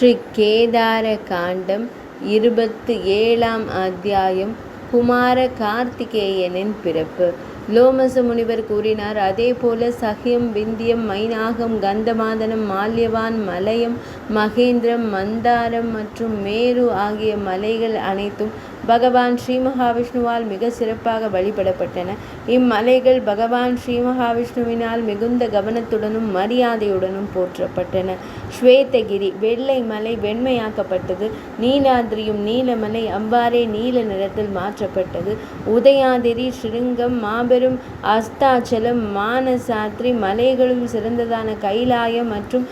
ஸ்ரீ கேதார காண்டம் 27ஆம் அத்தியாயம். குமார கார்த்திகேயனின் பிறப்பு. லோமச முனிவர் கூறினார். அதேபோல சஹ்யம், விந்தியம், மைனாகம், கந்தமாதனம், மால்யவான், மலயம், மகேந்திரம், மந்தாரம் மற்றும் மேரு ஆகிய மலைகள் அனைத்தும் பகவான் ஸ்ரீ மகாவிஷ்ணுவால் மிக சிறப்பாக வழிபடப்பட்டன. இம்மலைகள் பகவான் ஸ்ரீ மகாவிஷ்ணுவினால் மிகுந்த கவனத்துடனும் மரியாதையுடனும் போற்றப்பட்டன. ஸ்வேதகிரி வெள்ளை மலை வெண்மையாக்கப்பட்டது. நீலாந்திரியும் நீலமலை அவ்வாறே நீல நிறத்தில் மாற்றப்பட்டது. உதயாதிரி, ஸ்ருங்கம், மாபெரும் அஸ்தாச்சலம், மானசாத்ரி மலைகளும் சிறந்ததான கைலாயம் மற்றும்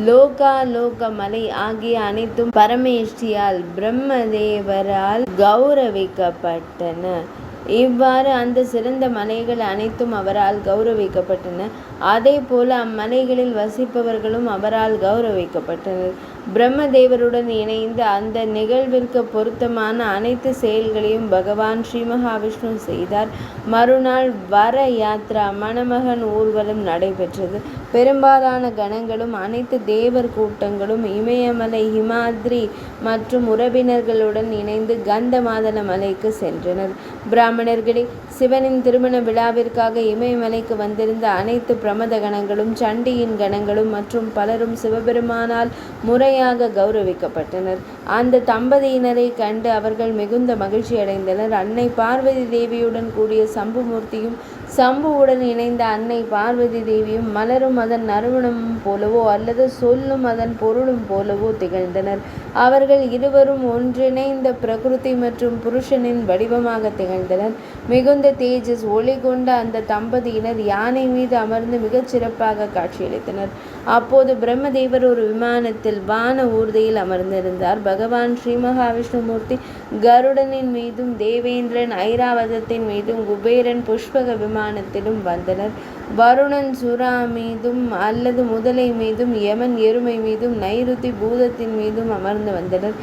லோகாலோக மலை ஆகிய அனைத்தும் பரமேஷ்டியால் பிரம்மதேவரால் கௌரவிக்கப்பட்டன. இவ்வாறு அந்த சிறந்த மலைகள் அனைத்தும் அவரால் கௌரவிக்கப்பட்டன. அதே போல அம்மலைகளில் வசிப்பவர்களும் அவரால் கௌரவிக்கப்பட்டனர். பிரம்மதேவருடன் இணைந்து அந்த நிகழ்விற்கு பொருத்தமான அனைத்து செயல்களையும் பகவான் ஸ்ரீ மகாவிஷ்ணு செய்தார். மறுநாள் வர யாத்ரா மணமகன் ஊர்வலம் நடைபெற்றது. பெரும்பாலான கணங்களும் அனைத்து தேவர் கூட்டங்களும் இமயமலை, ஹிமாத்ரி மற்றும் உறவினர்களுடன் இணைந்து கந்தமாதன மலைக்கு சென்றனர். பிராமணர்களே, சிவனின் திருமண விழாவிற்காக இமயமலைக்கு வந்திருந்த அனைத்து பிரமத கணங்களும் சண்டியின் கணங்களும் மற்றும் பலரும் சிவபெருமானால் முறையாக கௌரவிக்கப்பட்டனர். அந்த தம்பதியினரை கண்டு அவர்கள் மிகுந்த மகிழ்ச்சி அடைந்தனர். அன்னை பார்வதி தேவியுடன் கூடிய சம்புமூர்த்தியும் சம்புவுடன் இணைந்த அன்னை பார்வதி தேவியும் மலரும் அதன் நறுமணமும் போலவோ அல்லது சொல்லும் அதன் பொருளும் போலவோ திகழ்ந்தனர். அவர்கள் இருவரும் ஒன்றிணைந்த பிரகிருதி மற்றும் புருஷனின் வடிவமாக திகழ்ந்தனர். மிகுந்த தேஜஸ் ஒளி கொண்ட அந்த தம்பதியினர் யானை மீது அமர்ந்து மிகச் சிறப்பாக காட்சியளித்தனர். அப்போது பிரம்மதேவர் ஒரு விமானத்தில் வான ஊர்தியில் அமர்ந்திருந்தார். பகவான் ஸ்ரீ மகாவிஷ்ணுமூர்த்தி கருடனின் மீதும் தேவேந்திரன் ஐராவதத்தின் மீதும் குபேரன் புஷ்பக விமானத்திலும் வந்தனர். வருணன் சுறா மீதும் அல்லது முதலை மீதும் யமன் எருமை மீதும் நைருதி பூதத்தின் மீதும் அமர்ந்து வந்தனர்.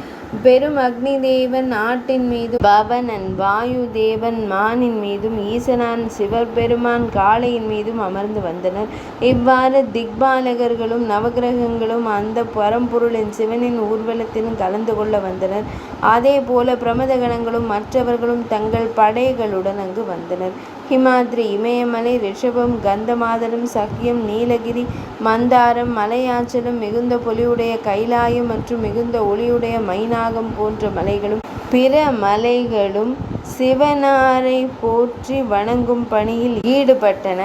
பெரும் அக்னி தேவன் ஆட்டின் மீதும் பவனன் வாயு தேவன் மானின் மீதும் ஈசனான் சிவபெருமான் காளையின் மீதும் அமர்ந்து வந்தனர். இவ்வாறு திக்பாலகர்களும் நவகிரகங்களும் அந்த பரம்பொருளின் சிவனின் ஊர்வலத்திலும் கலந்து கொள்ள வந்தனர். அதே போல பிரமதகணங்களும் மற்றவர்களும் தங்கள் படைகளுடன் அங்கு வந்தனர். ஹிமாத்ரி, இமயமலை, ரிஷபம், கந்தமாதனம், சஹ்யம், நீலகிரி, மந்தாரம், மலையாச்சலம், மிகுந்த பொலிவுடைய கைலாயம் மற்றும் மிகுந்த ஒளியுடைய மைனாகம் போன்ற மலைகளும் பிற மலைகளும் சிவனாரை போற்றி வணங்கும் பணியில் ஈடுபட்டன.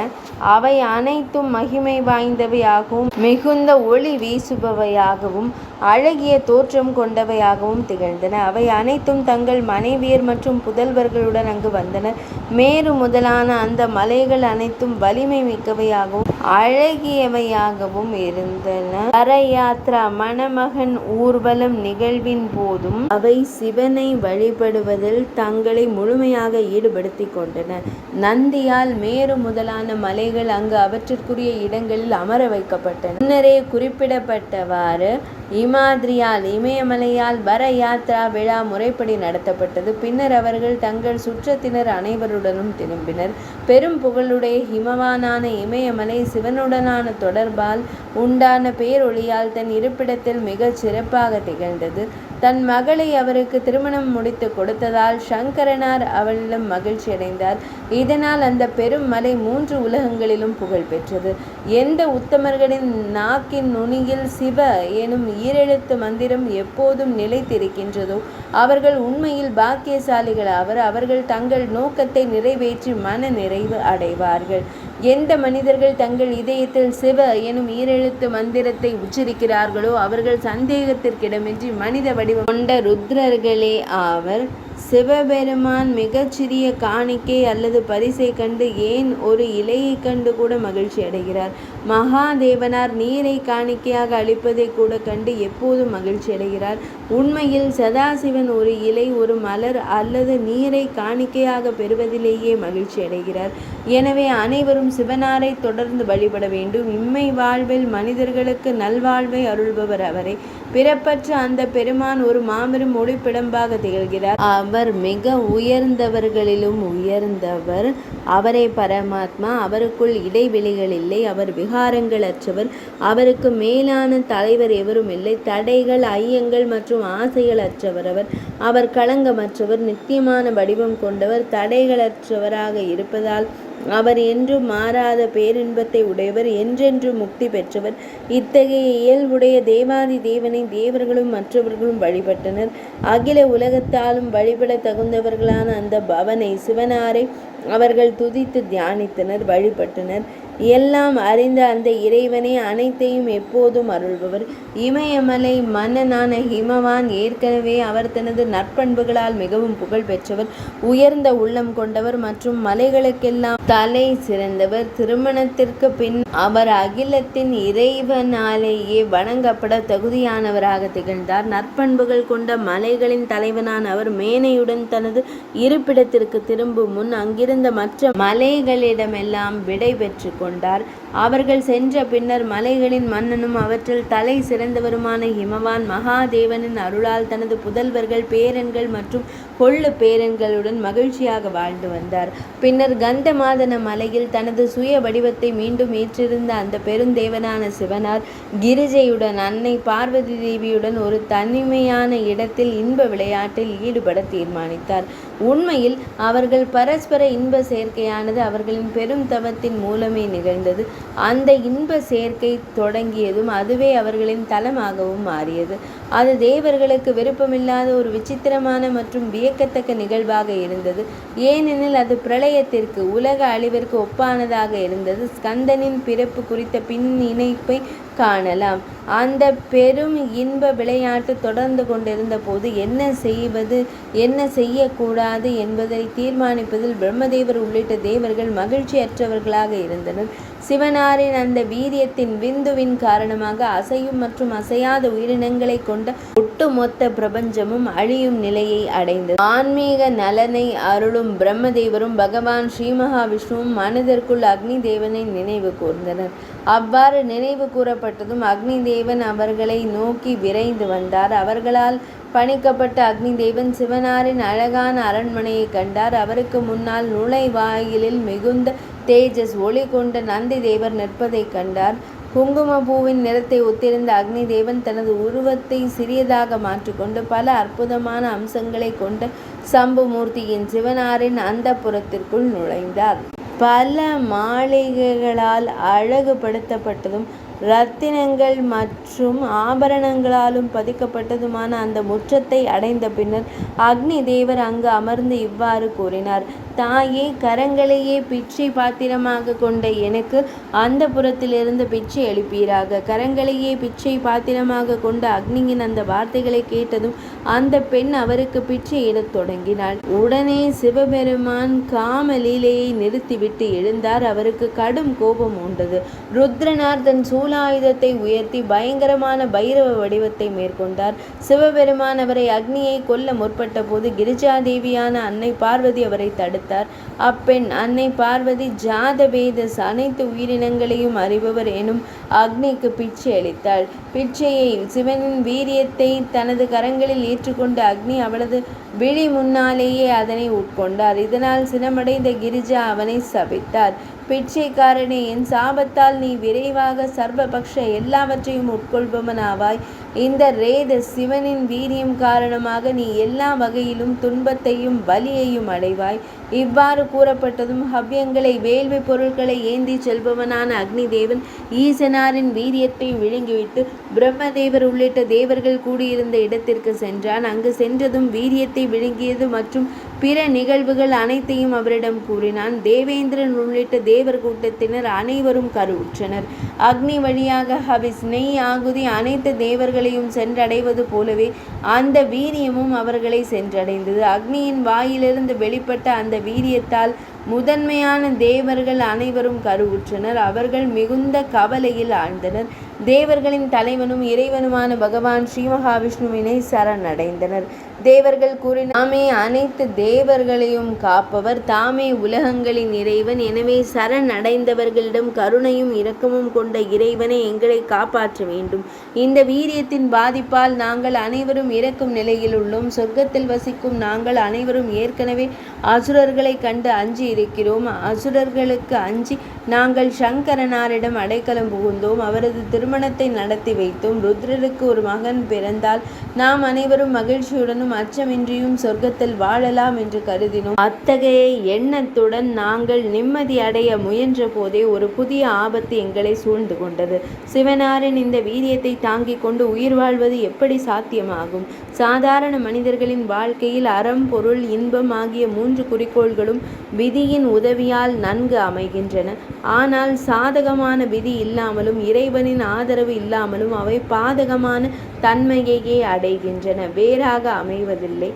அவை அனைத்தும் மகிமை வாய்ந்தவையாகவும் மிகுந்த ஒளி வீசுபவையாகவும் அழகிய தோற்றம் கொண்டவையாகவும் திகழ்ந்தன. அவை அனைத்தும் தங்கள் மனைவியர் மற்றும் புதல்வர்களுடன் அங்கு வந்தனர். மேரு முதலான அந்த மலைகள் அனைத்தும் வலிமை மிக்கவையாகவும் அழகியவையாகவும் இருந்தன. வரயாத்ரா மணமகன் ஊர்வலம் நிகழ்வின் போதும் அவை சிவனை வழிபடுவதில் தங்களை முழுமையாக ஈடுபடுத்தி கொண்டன. நந்தியால் மேரு முதலான மலைகள் அங்கு அவற்றிற்குரிய இடங்களில் அமர வைக்கப்பட்டன. முன்னரே குறிப்பிடப்பட்டவாறு இமாத்ரியால் இமயமலையால் வர யாத்ரா விழா முறைப்படி நடத்தப்பட்டது. பின்னர் அவர்கள் தங்கள் சுற்றத்தினர் அனைவருடனும் திரும்பினர். பெரும் புகழுடைய ஹிமவானான இமயமலை சிவனுடனான தொடர்பால் உண்டான பேரொளியால் தன் இருப்பிடத்தில் மிகச் சிறப்பாக திகழ்ந்தது. தன் மகளை அவருக்கு திருமணம் முடித்து கொடுத்ததால் சங்கரனார் அவளிடம் மகிழ்ச்சி அடைந்தார். இதனால் அந்த பெரும் மலை 3 உலகங்களிலும் புகழ் பெற்றது. எந்த உத்தமர்களின் நாக்கின் நுனியில் சிவ எனும் ஈரெழுத்து மந்திரம் எப்போதும் நிலைத்திருக்கின்றதோ அவர்கள் உண்மையில் பாக்கியசாலிகள் ஆவர். அவர்கள் தங்கள் நோக்கத்தை நிறைவேற்றி மன நிறைவு அடைவார்கள். எந்த மனிதர்கள் தங்கள் இதயத்தில் சிவ எனும் ஈரெழுத்து மந்திரத்தை உச்சரிக்கிறார்களோ அவர்கள் சந்தேகத்திற்கிடமின்றி மனித வடிவம் கொண்ட ருத்ரர்களே ஆவர். சிவபெருமான் மிகச்சிறிய காணிக்கை அல்லது பரிசை கண்டு ஏன் ஒரு இலையை கண்டு கூட மகிழ்ச்சி அடைகிறார். மகாதேவனார் நீரை காணிக்கையாக அளிப்பதை கூட கண்டு எப்போதும் மகிழ்ச்சி அடைகிறார். உண்மையில் சதாசிவன் ஒரு இலை, ஒரு மலர் அல்லது நீரை காணிக்கையாக பெறுவதிலேயே மகிழ்ச்சி அடைகிறார். எனவே அனைவரும் சிவனாரை தொடர்ந்து வழிபட வேண்டும். இம்மை வாழ்வில் மனிதர்களுக்கு நல்வாழ்வை அருள்பவர் அவரே. பிறப்பற்ற அந்த பெருமான் ஒரு மாபெரும் ஒளிப்பிடம்பாக திகழ்கிறார். அவர் மிக உயர்ந்தவர்களிலும் உயர்ந்தவர். அவரே பரமாத்மா. அவருக்குள் இடைவெளிகள் இல்லை. அவர் விகாரங்கள் அற்றவர். அவருக்கு மேலான தலைவர் எவரும் இல்லை. தடைகள், ஐயங்கள் மற்றும் ஆசைகள் அற்றவர். அவர் களங்கமற்றவர். நித்தியமான வடிவம் கொண்டவர். தடைகளற்றவராக இருப்பதால் அவர் என்றும் மாறாத பேரின்பத்தை உடையவர். என்றென்று முக்தி பெற்றவர். இத்தகைய இயல்புடைய தேவாதி தேவனை தேவர்களும் மற்றவர்களும் வழிபட்டனர். அகில உலகத்தாலும் வழிபட தகுந்தவர்களான அந்த பவனை சிவனாரை அவர்கள் துதித்து தியானித்தனர், வழிபட்டனர். எல்லாம் அறிந்த அந்த இறைவனே அனைத்தையும் எப்போதும் அருள்பவர். இமயமலை மன்னனான ஹிமவான் ஏற்கனவே அவர் தனது நற்பண்புகளால் மிகவும் புகழ் பெற்றவர், உயர்ந்த உள்ளம் கொண்டவர் மற்றும் மலைகளுக்கெல்லாம் தலை சிறந்தவர். திருமணத்திற்கு பின் அவர் அகிலத்தின் இறைவனாலேயே வணங்கப்பட தகுதியானவராக திகழ்ந்தார். நற்பண்புகள் கொண்ட மலைகளின் தலைவனான அவர் மேனையுடன் தனது இருப்பிடத்திற்கு திரும்பும் முன் அங்கிருந்த மற்ற மலைகளிடமெல்லாம் விடை பெற்று கொண்டார். அவர்கள் சென்ற பின்னர் மலைகளின் மன்னனும் அவற்றில் தலை சிறந்தவருமான ஹிமவான் மகாதேவனின் அருளால் தனது புதல்வர்கள், பேரன்கள் மற்றும் கொள்ளு பேரன்களுடன் மகிழ்ச்சியாக வாழ்ந்து வந்தார். பின்னர் கந்தமாதன மலையில் தனது சுய வடிவத்தை மீண்டும் ஏற்றிருந்த அந்த பெருந்தேவனான சிவனார் கிரிஜையுடன் அன்னை பார்வதி தேவியுடன் ஒரு தனிமையான இடத்தில் இன்ப விளையாட்டில் ஈடுபட தீர்மானித்தார். உண்மையில் அவர்கள் பரஸ்பர இன்ப சேர்க்கையானது அவர்களின் பெரும் தவத்தின் மூலமே நிகழ்ந்தது. அந்த இன்ப சேர்க்கை தொடங்கியதும் அதுவே அவர்களின் தலமாகவும் மாறியது. அது தேவர்களுக்கு விருப்பமில்லாத ஒரு விசித்திரமான மற்றும் வியக்கத்தக்க நிகழ்வாக இருந்தது. ஏனெனில் அது பிரளயத்திற்கு, உலக அழிவிற்கு ஒப்பானதாக இருந்தது. ஸ்கந்தனின் பிறப்பு குறித்த பின் இணைப்பை காணலாம். அந்த பெரும் இன்ப விளையாட்டு தொடர்ந்து கொண்டிருந்த போது என்ன செய்வது, என்ன செய்யக்கூடாது என்பதை தீர்மானிப்பதில் பிரம்மதேவர் உள்ளிட்ட தேவர்கள் மகிழ்ச்சியற்றவர்களாக இருந்தனர். சிவனாரின் அந்த வீரியத்தின் விந்துவின் காரணமாக அசையும் மற்றும் அசையாத உயிரினங்களை கொண்ட ஒட்டுமொத்த பிரபஞ்சமும் அழியும் நிலையை அடைந்தது. ஆன்மீக நலனை அருளும் பிரம்மதேவரும் பகவான் ஸ்ரீ மகாவிஷ்ணுவும் மனிதர்க்குள் அக்னி தேவனை நினைவு கூர்ந்தனர். அவ்வாறு நினைவு கூறப்பட்டதும் அக்னி தேவன் அவர்களை நோக்கி விரைந்து வந்தார். அவர்களால் பணிக்கப்பட்ட அக்னி தேவன் சிவனாரின் அழகான அரண்மனையை கண்டார். அவருக்கு முன்னால் நுழைவாயிலில் மிகுந்த தேஜஸ் ஒளி கொண்ட நந்தி தேவர் நிற்பதை கண்டார். குங்குமப்பூவின் நிறத்தை ஒத்திருந்த அக்னி தேவன் தனது உருவத்தை சிறியதாக மாற்றிக்கொண்டு பல அற்புதமான அம்சங்களை கொண்ட சம்புமூர்த்தியின் சிவனாரின் அந்தப்புரத்திற்குள் நுழைந்தார். பல மாளிகைகளால் அழகுபடுத்தப்பட்டதும் இரத்தினங்கள் மற்றும் ஆபரணங்களாலும் பதிக்கப்பட்டதுமான அந்த முற்றத்தை அடைந்த பின்னர் அக்னி தேவர் அங்கு அமர்ந்து இவ்வாறு கூறினார்: தாயே, கரங்களையே பிச்சை பாத்திரமாக கொண்ட எனக்கு அந்த புறத்திலிருந்து பிச்சை அளிப்பீராக. கரங்களையே பிச்சை பாத்திரமாக கொண்ட அக்னியின் அந்த வார்த்தைகளை கேட்டதும் அந்த பெண் அவருக்கு பிச்சை இடத் தொடங்கினாள். உடனே சிவபெருமான் காமலீலையை நிறுத்திவிட்டு எழுந்தார். அவருக்கு கடும் கோபம் உண்டது. ருத்ரனார் தன் சூலாயுதத்தை உயர்த்தி பயங்கரமான பைரவ வடிவத்தை மேற்கொண்டார். சிவபெருமான் அவரை அக்னியை கொல்ல முற்பட்ட போது கிரிஜாதேவியான அன்னை பார்வதி அவரை தடுத்தார். அப்பெண் அன்னை பார்வதி ஜாதவேதஸ், அனைத்து உயிரினங்களையும் அறிபவர் எனும் அக்னிக்கு பிச்சை அளித்தாள். பிச்சையை சிவனின் வீரியத்தை தனது கரங்களில் ஏற்றுக்கொண்ட அக்னி அவளது விழி முன்னாலேயே அதனை உட்கொண்டார். இதனால் சினமடைந்த கிரிஜா அவனை சபித்தார். பிச்சைக்காரனே, என் சாபத்தால் நீ விரைவாக சர்வபக்ஷ எல்லாவற்றையும் உட்கொள்பவனாவாய். இந்த ரேத சிவனின் வீரியம் காரணமாக நீ எல்லா வகையிலும் துன்பத்தையும் வலியையும் அடைவாய். இவ்வாறு கூறப்பட்டதும் ஹவ்யங்களை, வேள்வி பொருட்களை ஏந்தி செல்பவனான அக்னி தேவன் ஈசனாரின் வீரியத்தை விழுங்கிவிட்டு பிரம்மதேவர் உள்ளிட்ட தேவர்கள் கூடியிருந்த இடத்திற்கு சென்றான். அங்கு சென்றதும் வீரியத்தை விழுங்கியது மற்றும் பிற நிகழ்வுகள் அனைத்தையும் அவரிடம் கூறினான். தேவேந்திரன் உள்ளிட்ட தேவர் கூட்டத்தினர் அனைவரும் கருவுற்றனர். அக்னி வழியாக ஹவிஸ், நெய், ஆகுதி அனைத்து தேவர்களையும் சென்றடைவது போலவே அந்த வீரியமும் அவர்களை சென்றடைந்தது. அக்னியின் வாயிலிருந்து வெளிப்பட்ட அந்த வீரியத்தால் முதன்மையான தேவர்கள் அனைவரும் கருவுற்றனர். அவர்கள் மிகுந்த கவலையில் ஆழ்ந்தனர். தேவர்களின் தலைவனும் இறைவனுமான பகவான் ஸ்ரீ மகாவிஷ்ணுவினை சரணடைந்தனர். தேவர்கள் கூறினர், தாமே அனைத்து தேவர்களையும் காப்பவர், தாமே உலகங்களின் இறைவன். எனவே சரணடைந்தவர்களிடம் கருணையும் இரக்கமும் கொண்ட இறைவனை எங்களை காப்பாற்ற வேண்டும். இந்த வீரியத்தின் பாதிப்பால் நாங்கள் அனைவரும் இறக்கும் நிலையில் உள்ளோம். சொர்க்கத்தில் வசிக்கும் நாங்கள் அனைவரும் ஏற்கனவே அசுரர்களை கண்டு அஞ்சி இருக்கிறோம். அசுரர்களுக்கு அஞ்சி நாங்கள் சங்கரனாரிடம் அடைக்கலம் புகுந்தோம். அவரது திருமணத்தை நடத்தி வைத்தோம். ருத்ரருக்கு ஒரு மகன் பிறந்தால் நாம் அனைவரும் மகிழ்ச்சியுடனும் அச்சமின்றியும் சொர்க்கத்தில் வாழலாம் என்று கருதினோம். அத்தகைய எண்ணத்துடன் நாங்கள் நிம்மதி அடைய முயன்ற போதே ஒரு புதிய ஆபத்து எங்களை சூழ்ந்து கொண்டது. சிவனாரின் இந்த வீரியத்தை தாங்கிக் கொண்டு உயிர் வாழ்வது எப்படி சாத்தியமாகும்? சாதாரண மனிதர்களின் வாழ்க்கையில் அறம், பொருள், இன்பம் ஆகிய 3 குறிக்கோள்களும் விதியின் உதவியால் நன்கு அமைகின்றன. ஆனால் சாதகமான விதி இல்லாமலும் இறைவனின் ஆதரவு இல்லாமலும் அவை பாதகமான தன்மையையே அடைகின்றன, வேறாக அமைவதில்லை.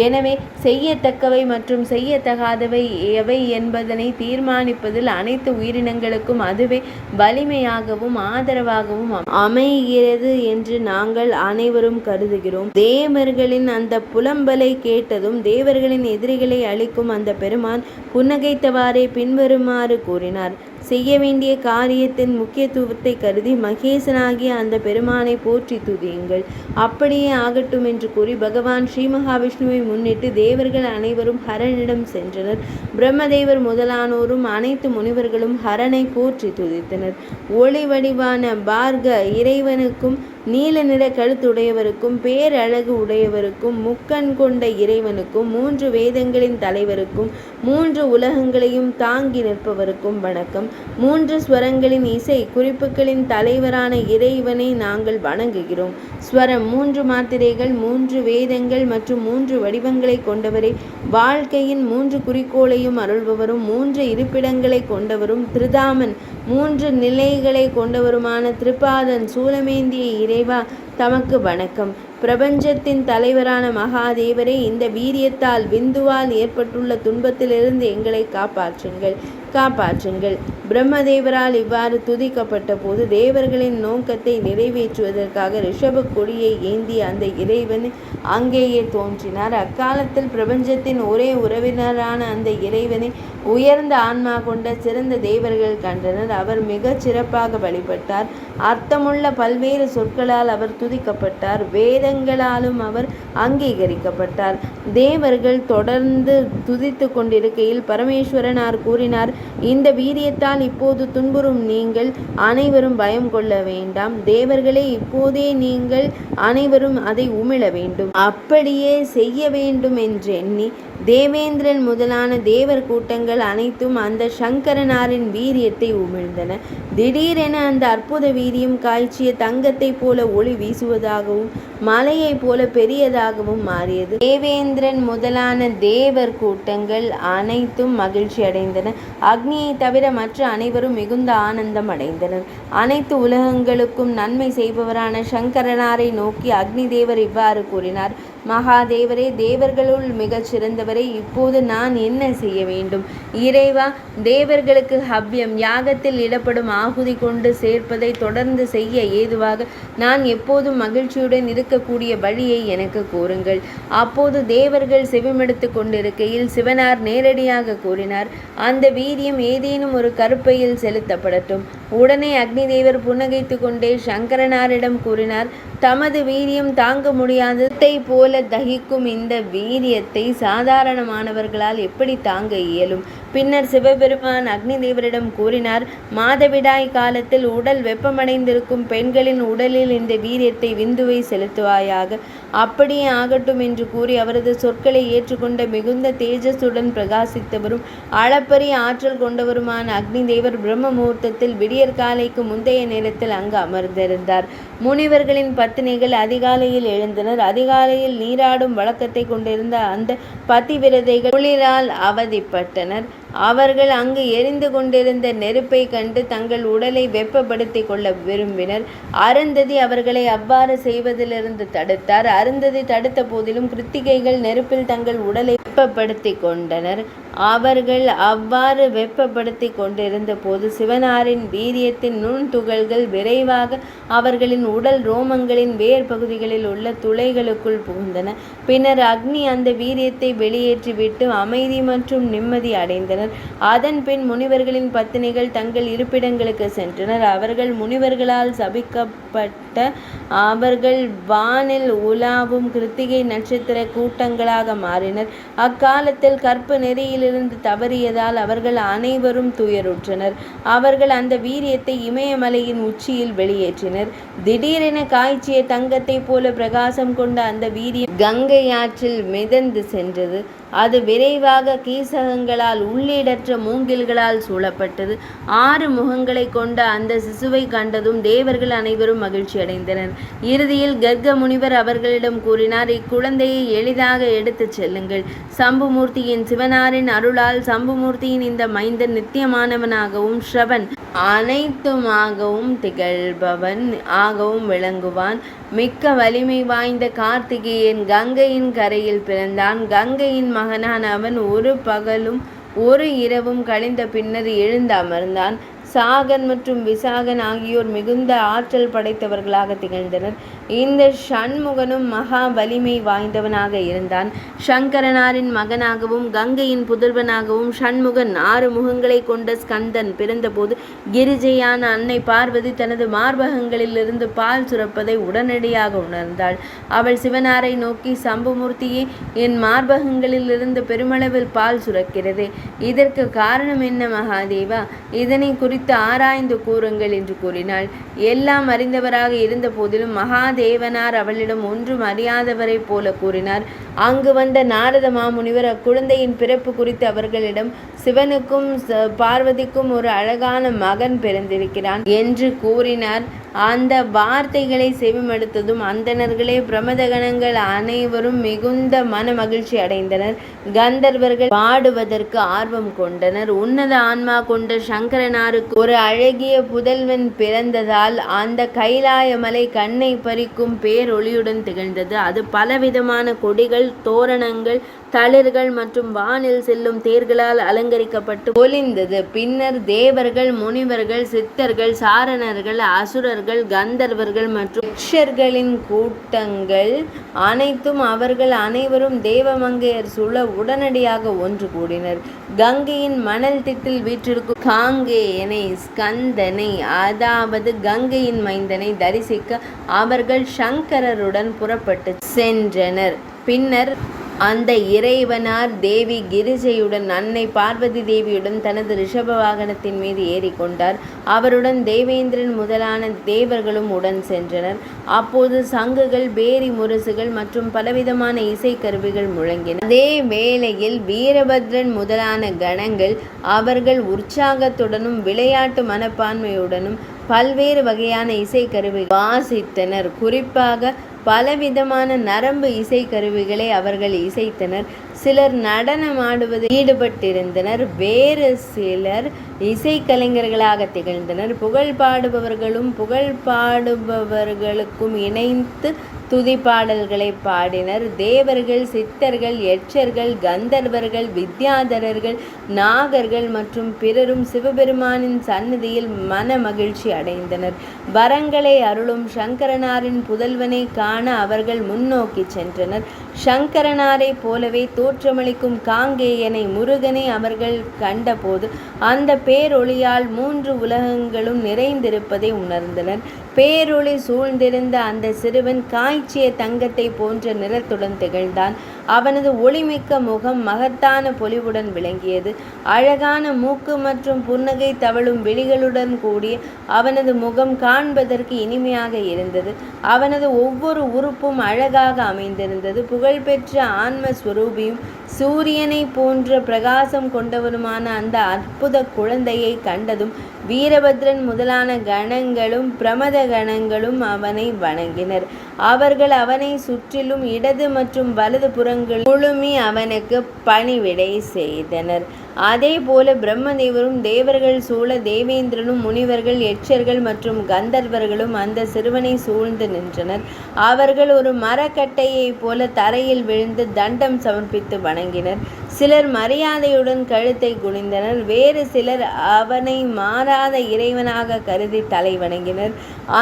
எனவே செய்யத்தக்கவை மற்றும் செய்யத்தகாதவை எவை என்பதனை தீர்மானிப்பதில் அனைத்து உயிரினங்களுக்கும் அதுவே வலிமையாகவும் ஆதரவாகவும் அமைகிறது என்று நாங்கள் அனைவரும் கருதுகிறோம். தேவர்களின் அந்த புலம்பலை கேட்டதும் தேவர்களின் எதிரிகளை அழிக்கும் அந்த பெருமான் புன்னகைத்தவாறே பின்வருமாறு கூறினார். செய்ய வேண்டிய காரியத்தின் முக்கியத்துவத்தை கருதி மகேசனாகிய அந்த பெருமானை போற்றி துதியுங்கள். அப்படியே ஆகட்டும் என்று கூறி பகவான் ஸ்ரீ மகாவிஷ்ணுவை முன்னிட்டு தேவர்கள் அனைவரும் ஹரனிடம் சென்றனர். பிரம்மதேவர் முதலானோரும் அனைத்து முனிவர்களும் ஹரனை போற்றி துதித்தனர். ஒளி வடிவான பார்க இறைவனுக்கும், நீல நிற கழுத்துடையவருக்கும், பேரழகு உடையவருக்கும், முக்கண் கொண்ட இறைவனுக்கும், 3 வேதங்களின் தலைவருக்கும், 3 உலகங்களையும் தாங்கி நிற்பவருக்கும் வணக்கம். 3 ஸ்வரங்களின் இசை குறிப்புகளின் தலைவரான இறைவனை நாங்கள் வணங்குகிறோம். ஸ்வரம் 3 மாத்திரைகள், 3 வேதங்கள் மற்றும் 3 வடிவங்களை கொண்டவரே. வாழ்க்கையின் 3 குறிக்கோளையும் அருள்பவரும் 3 இருப்பிடங்களை கொண்டவரும் திரிதாமன் 3 நிலைகளை கொண்டவருமான திரிபாதன் சூலமேந்திய இறைவா, தமக்கு வணக்கம். பிரபஞ்சத்தின் தலைவரான மகாதேவரே, இந்த வீரியத்தால் விந்துவால் ஏற்பட்டுள்ள துன்பத்திலிருந்து எங்களை காப்பாற்றுங்கள். பிரம்மதேவரால் இவ்வாறு துதிக்கப்பட்ட போது தேவர்களின் நோக்கத்தை நிறைவேற்றுவதற்காக ரிஷப கொடியை ஏந்திய அந்த இறைவன் அங்கேயே தோன்றினார். அக்காலத்தில் பிரபஞ்சத்தின் ஒரே உறவினரான அந்த இறைவனை உயர்ந்த ஆன்மா கொண்ட சிறந்த தேவர்கள் கண்டனர். அவர் மிகச் சிறப்பாக வழிபட்டார். அர்த்தமுள்ள பல்வேறு சொற்களால் அவர் துதிக்கப்பட்டார். வேதங்களாலும் அவர் அங்கீகரிக்கப்பட்டார். தேவர்கள் தொடர்ந்து துதித்து கொண்டிருக்கையில் பரமேஸ்வரனார் கூறினார், இந்த வீரியத்தால் இப்போது துன்புறும் நீங்கள் அனைவரும் பயம் கொள்ள வேண்டாம். தேவர்களே, இப்போதே நீங்கள் அனைவரும் அதை உமிழ வேண்டும். அப்படியே செய்ய வேண்டும் என்றெண்ணி தேவேந்திரன் முதலான தேவர் கூட்டங்கள் அனைத்தும் அந்த சங்கரனாரின் வீரியத்தை உமிழ்ந்தன. திடீரென அந்த அற்புத வீரியம் காய்ச்சிய தங்கத்தை போல ஒளி வீசுவதாகவும் மலையை போல பெரியதாகவும் மாறியது. தேவேந்திரன் முதலான தேவர் கூட்டங்கள் அனைத்தும் மகிழ்ச்சி அடைந்தன. அக்னியை தவிர மற்ற அனைவரும் மிகுந்த ஆனந்தம் அடைந்தனர். அனைத்து உலகங்களுக்கும் நன்மை செய்பவரான சங்கரனாரை நோக்கி அக்னி தேவர் இவ்வாறு கூறினார். மகாதேவரே, தேவர்களுள் மிகச் சிறந்தவரே, இப்போது நான் என்ன செய்ய வேண்டும்? இறைவா, தேவர்களுக்கு ஹவ்யம் யாகத்தில் இடப்படும் ஆகுதி கொண்டு சேர்ப்பதை தொடர்ந்து செய்ய ஏதுவாக நான் எப்போதும் மகிழ்ச்சியுடன் இருக்கக்கூடிய வழியை எனக்கு கூறுங்கள். அப்போது தேவர்கள் செவிமெடுத்து கொண்டிருக்கையில் சிவனார் நேரடியாக கூறினார், அந்த வீரியம் ஏதேனும் ஒரு கருப்பையில் செலுத்தப்படட்டும். உடனே அக்னி தேவர் புன்னகைத்து கொண்டே சங்கரனாரிடம் கூறினார், தமது வீரியம் தாங்க முடியாததை போல தகிக்கும் இந்த வீரியத்தை சாதாரணமானவர்களால் எப்படி தாங்க இயலும்? பின்னர் சிவபெருமான் அக்னி தேவரிடம் கூறினார், மாதவிடாய் காலத்தில் உடல் வெப்பமடைந்திருக்கும் பெண்களின் உடலில் இந்த வீரியத்தை விந்துவை செலுத்துவாயாக. அப்படியே ஆகட்டும் என்று கூறி அவரது சொற்களை ஏற்றுக்கொண்ட மிகுந்த தேஜஸுடன் பிரகாசித்தவரும் அளப்பரிய ஆற்றல் கொண்டவருமான அக்னி தேவர் பிரம்ம முகூர்த்தத்தில் விடியற்காலைக்கு முந்தைய நேரத்தில் அங்கு அமர்ந்திருந்தார். முனிவர்களின் பத்தினிகள் அதிகாலையில் எழுந்தனர். அதிகாலையில் நீராடும் வழக்கத்தை கொண்டிருந்த அந்த பதிவிரதைகள் குளிரால் அவதிப்பட்டனர். அவர்கள் அங்கு எரிந்து கொண்டிருந்த நெருப்பை கண்டு தங்கள் உடலை வெப்பப்படுத்தி கொள்ள விரும்பினர். அருந்ததி அவர்களை அவ்வாறு செய்வதிலிருந்து தடுத்தார். அருந்ததி தடுத்த போதிலும் கிருத்திகைகள் நெருப்பில் தங்கள் உடலை வெப்பப்படுத்தி கொண்டனர். அவர்கள் அவ்வாறு வெப்பப்படுத்தி கொண்டிருந்த போது சிவனாரின் வீரியத்தின் நுண்துகள்கள் விரைவாக அவர்களின் உடல் ரோமங்களின் வேர் பகுதிகளில் உள்ள துளைகளுக்குள் புகுந்தன. பின்னர் அக்னி அந்த வீரியத்தை வெளியேற்றிவிட்டு அமைதி மற்றும் நிம்மதி அடைந்தனர். அதன் பின் முனிவர்களின் பத்தினிகள் தங்கள் இருப்பிடங்களுக்கு சென்றனர். அவர்கள் முனிவர்களால் சபிக்கப்பட்ட அவர்கள் வானில் உலாவும் கிருத்திகை நட்சத்திர கூட்டங்களாக மாறினர். அக்காலத்தில் கற்பு நெறியிலிருந்து தவறியதால் அவர்கள் அனைவரும் துயருற்றனர். அவர்கள் அந்த வீரியத்தை இமயமலையின் உச்சியில் வெளியேற்றினர். திடீரென காய்ச்சிய தங்கத்தை போல பிரகாசம் கொண்ட அந்த வீரியம் கங்கை ஆற்றில் மிதந்து சென்றது. அது விரைவாக கீசகங்களால் உள்ளீடற்ற மூங்கில்களால் சூழப்பட்டது. 6 முகங்களை கொண்ட அந்த சிசுவை கண்டதும் தேவர்கள் அனைவரும் மகிழ்ச்சி அடைந்தனர். இறுதியில் கர்க முனிவர் அவர்களிடம் கூறினார், இக்குழந்தையை எளிதாக எடுத்துச் செல்லுங்கள். சம்புமூர்த்தியின் சிவனாரின் அருளால் சம்புமூர்த்தியின் இந்த மைந்தன் நித்தியமானவனாகவும் ஸ்ரவன் அனைத்துமாகவும் திகழ்பவன் ஆகவும் விளங்குவான். மிக்க வலிமை வாய்ந்த கார்த்திகேயன் கங்கையின் கரையில் பிறந்தான். கங்கையின் மகனான அவன் ஒரு பகலும் ஒரு இரவும் கழிந்த பின்னர் எழுந்து அமர்ந்தான். சாகன் மற்றும் விசாகன் ஆகியோர் மிகுந்த ஆற்றல் படைத்தவர்களாக திகழ்ந்தனர். இந்த ஷண்முகனும் மகா வலிமை வாய்ந்தவனாக இருந்தான். சங்கரனாரின் மகனாகவும் கங்கையின் புதல்வனாகவும் ஷண்முகன் 6 முகங்களை கொண்ட ஸ்கந்தன் பிறந்தபோது கிரிஜையான அன்னை பார்வதி தனது மார்பகங்களிலிருந்து பால் சுரப்பதை உடனடியாக உணர்ந்தாள். அவள் சிவனாரை நோக்கி, சம்புமூர்த்தியே, என் மார்பகங்களிலிருந்து பெருமளவில் பால் சுரக்கிறது. இதற்கு காரணம் என்ன மகாதேவா? இதனை குறித்து ஆராய்ந்து கூறுங்கள் என்று கூறினாள். எல்லாம் அறிந்தவராக இருந்த போதிலும் மகாதேவனார் அவளிடம் ஒன்றும் அறியாதவரை போல கூறினார். அங்கு வந்த நாரத மாமுனிவர் அக்குழந்தையின் பிறப்பு குறித்து அவர்களிடம், சிவனுக்கும் பார்வதிக்கும் ஒரு அழகான மகன் பிறந்திருக்கிறான் என்று கூறினார். அந்த வார்த்தைகளை செவிமடுத்ததும் அந்தணர்களே பிரமதகணங்கள் அனைவரும் மிகுந்த மன மகிழ்ச்சி அடைந்தனர். கந்தர்வர்கள் பாடுவதற்கு ஆர்வம் கொண்டனர். உன்னத ஆன்மா கொண்ட சங்கரனாருக்கு ஒரு அழகிய புதல்வன் பிறந்ததால் அந்த கைலாயமலை கண்ணை பறிக்கும் பேரொளியுடன் திகழ்ந்தது. அது பலவிதமான கொடிகள், தோரணங்கள், தளிர்கள் மற்றும் வானில் செல்லும் தேர்களால் அலங்கரிக்கப்பட்டு பொலிந்தது. பின்னர் தேவர்கள், முனிவர்கள், சித்தர்கள், சாரணர்கள், அசுரர்கள், கந்தர்வர்கள் மற்றும் யக்ஷர்களின் கூட்டங்கள் அனைத்தும் அவர்கள் அனைவரும் தேவமங்கையர் சூழ உடனடியாக ஒன்று கூடினர். கங்கையின் மணல் திட்டில் வீற்றிருக்கும் காங்கேயனை, ஸ்கந்தனை, அதாவது கங்கையின் மைந்தனை தரிசிக்க அவர்கள் சங்கரருடன் புறப்பட்டு சென்றனர். பின்னர் அந்த இறைவனார் தேவி கிரிஜையுடன், அன்னை பார்வதி தேவியுடன் தனது ரிஷப வாகனத்தின் மீது ஏறிக்கொண்டார். அவருடன் தேவேந்திரன் முதலான தேவர்களும் உடன் சென்றனர். அப்போது சங்குகள், பேரி முரசுகள் மற்றும் பலவிதமான இசைக்கருவிகள் முழங்கின. அதே வேளையில் வீரபத்ரன் முதலான கணங்கள் அவர்கள் உற்சாகத்துடனும் விளையாட்டு மனப்பான்மையுடனும் பல்வேறு வகையான இசைக்கருவிகள் வாசித்தனர். குறிப்பாக பலவிதமான நரம்பு இசைக்கருவிகளை அவர்கள் இசைத்தனர். சிலர் நடனமாடுவதில் ஈடுபட்டிருந்தனர். வேறு சிலர் இசைக்கலைஞர்களாக திகழ்ந்தனர். புகழ் பாடுபவர்களும் புகழ் பாடுபவர்களுக்கும் இணைந்து துதிப்பாடல்களை பாடினர். தேவர்கள், சித்தர்கள், யட்சர்கள், கந்தர்வர்கள், வித்யாதரர்கள், நாகர்கள் மற்றும் பிறரும் சிவபெருமானின் சந்நிதியில் மன மகிழ்ச்சி அடைந்தனர். வரங்களை அருளும் சங்கரனாரின் புதல்வனை காண அவர்கள் முன்னோக்கி சென்றனர். சங்கரனாரை போலவே தோற்றமளிக்கும் காங்கேயனை, முருகனை அவர்கள் கண்டபோது அந்த பேரொளியால் 3 உலகங்களும் நிறைந்திருப்பதை உணர்ந்தனர். பேரொளி சூழ்ந்திருந்த அந்த சிறுவன் காய்ச்சிய தங்கத்தை போன்ற நிறத்துடன் திகழ்ந்தான். அவனது ஒளிமிக்க முகம் மகத்தான பொலிவுடன் விளங்கியது. அழகான மூக்கு மற்றும் புன்னகை தவழும் விழிகளுடன் கூடிய அவனது முகம் காண்பதற்கு இனிமையாக இருந்தது. அவனது ஒவ்வொரு உறுப்பும் அழகாக அமைந்திருந்தது. புகழ்பெற்ற ஆன்மஸ்வரூபியும் சூரியனை போன்ற பிரகாசம் கொண்டவனுமான அந்த அற்புத குழந்தையை கண்டதும் வீரபத்ரன் முதலான கணங்களும் பிரமத கணங்களும் அவனை வணங்கினர். அவர்கள் அவனை சுற்றிலும் இடது மற்றும் வலது புறங்கள் குழுமி அவனுக்கு பணிவிடை செய்தனர். அதேபோல பிரம்மதேவரும் தேவர்கள் சூழ தேவேந்திரனும் முனிவர்கள் யட்சர்கள் மற்றும் கந்தர்வர்களும் அந்த சிறுவனை சூழ்ந்து நின்றனர். அவர்கள் ஒரு மரக்கட்டையைப் போல தரையில் விழுந்து தண்டம் சமர்ப்பித்து வணங்கினர். சிலர் மரியாதையுடன் கழுத்தை குனிந்தனர். வேறு சிலர் அவனை மாறாத இறைவனாக கருதி தலை வணங்கினர்.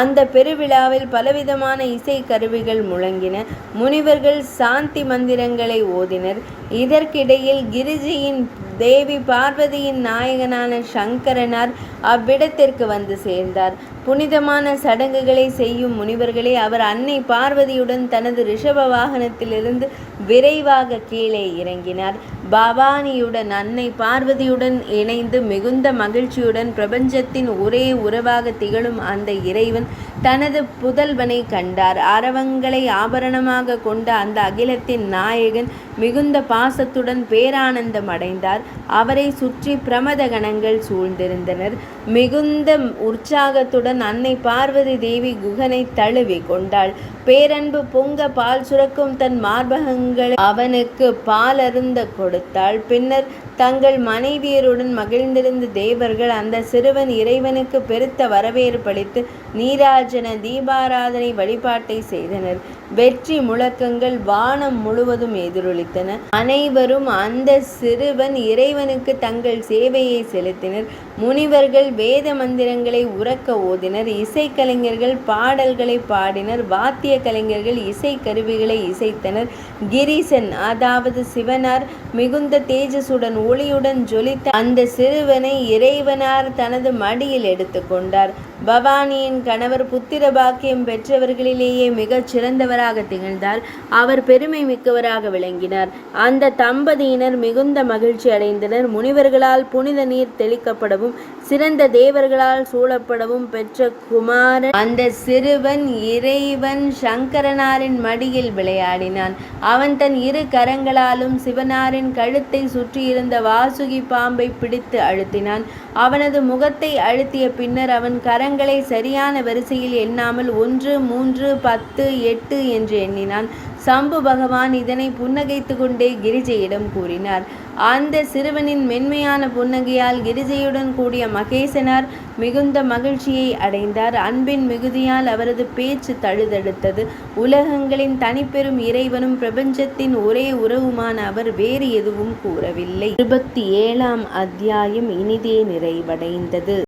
அந்த பெருவிழாவில் பலவிதமான இசை கருவிகள் முழங்கின. முனிவர்கள் சாந்தி மந்திரங்களை ஓதினர். இதற்கிடையில் கிரிஜையின் தேவி பார்வதியின் நாயகனான சங்கரனார் அவ்விடத்திற்கு வந்து சேர்ந்தார். புனிதமான சடங்குகளை செய்யும் முனிவர்களே, அவர் அன்னை பார்வதியுடன் தனது ரிஷப வாகனத்திலிருந்து விரைவாக கீழே இறங்கினார். பவானியுடன் அன்னை பார்வதியுடன் இணைந்து மிகுந்த மகிழ்ச்சியுடன் பிரபஞ்சத்தின் ஒரே உறவாக திகழும் அந்த இறைவன் தனது புதல்வனை கண்டார். அரவங்களை ஆபரணமாக கொண்ட அந்த அகிலத்தின் நாயகன் மிகுந்த பாசத்துடன் பேரானந்தம் அடைந்தார். அவரை சுற்றி பிரமத கணங்கள் சூழ்ந்திருந்தனர். மிகுந்த உற்சாகத்துடன் அன்னை பார்வதி தேவி குகனை தழுவி கொண்டாள். பேரன்பு பொங்க பால் சுரக்கும் தன் மார்பகங்களை அவனுக்கு பால் அருந்த கொடுத்தாள். பின்னர் தங்கள் மனைவியருடன் மகிழ்ந்திருந்த தேவர்கள் அந்த சிறுவன் இறைவனுக்கு பெருத்த வரவேற்பளித்து நீராஜன தீபாராதனை வழிபாட்டை செய்தனர். வெற்றி முழக்கங்கள் வானம் முழுவதும் எதிரொலித்தன. அனைவரும் அந்த சிறுவன் இறைவனுக்கு தங்கள் சேவையை செலுத்தினர். முனிவர்கள் வேத மந்திரங்களை உரக்க ஓதினர். இசைக்கலைஞர்கள் பாடல்களை பாடினர். வாத்திய கலைஞர்கள் இசை கருவிகளை இசைத்தனர். கிரீசன் அதாவது சிவனார் மிகுந்த தேஜசுடன் ஒளியுடன் ஜொலித்த அந்த சிறுவனை இறைவனார் தனது மடியில் எடுத்துக்கொண்டார். பவானியின் கணவர் புத்திர பாக்கியம் பெற்றவர்களிலேயே மிகச் சிறந்தவராக திகழ்ந்தார். அவர் பெருமை மிக்கவராக விளங்கினார். அந்த தம்பதியினர் மிகுந்த மகிழ்ச்சி அடைந்தனர். முனிவர்களால் புனித நீர் தெளிக்கப்படவும் சிறந்த தேவர்களால் சூழப்படவும் பெற்ற குமாரன் அந்த சிறுவன் இறைவன் சங்கரனாரின் மடியில் விளையாடினான். அவன் தன் இரு கரங்களாலும் சிவனாரின் கழுத்தை சுற்றியிருந்த வாசுகி பாம்பை பிடித்து அழுத்தினான். அவனது முகத்தை அழுத்திய பின்னர் அவன் கரங்களை சரியான வரிசையில் எண்ணாமல் 1, 3, 10, 8 என்று எண்ணினான். சம்பு பகவான் இதனை புன்னகைத்து கொண்டே கிரிஜையிடம் கூறினார். அந்த சிறுவனின் மென்மையான புன்னகையால் கிரிஜையுடன் கூடிய மகேசனார் மிகுந்த மகிழ்ச்சியை அடைந்தார். அன்பின் மிகுதியால் அவரது பேச்சு தழுதழுத்தது. உலகங்களின் தனிப்பெரும் இறைவனும் பிரபஞ்சத்தின் ஒரே உறவுமான அவர் வேறு எதுவும் கூறவில்லை. 27ஆம் அத்தியாயம் இனிதே நிறைவடைந்தது.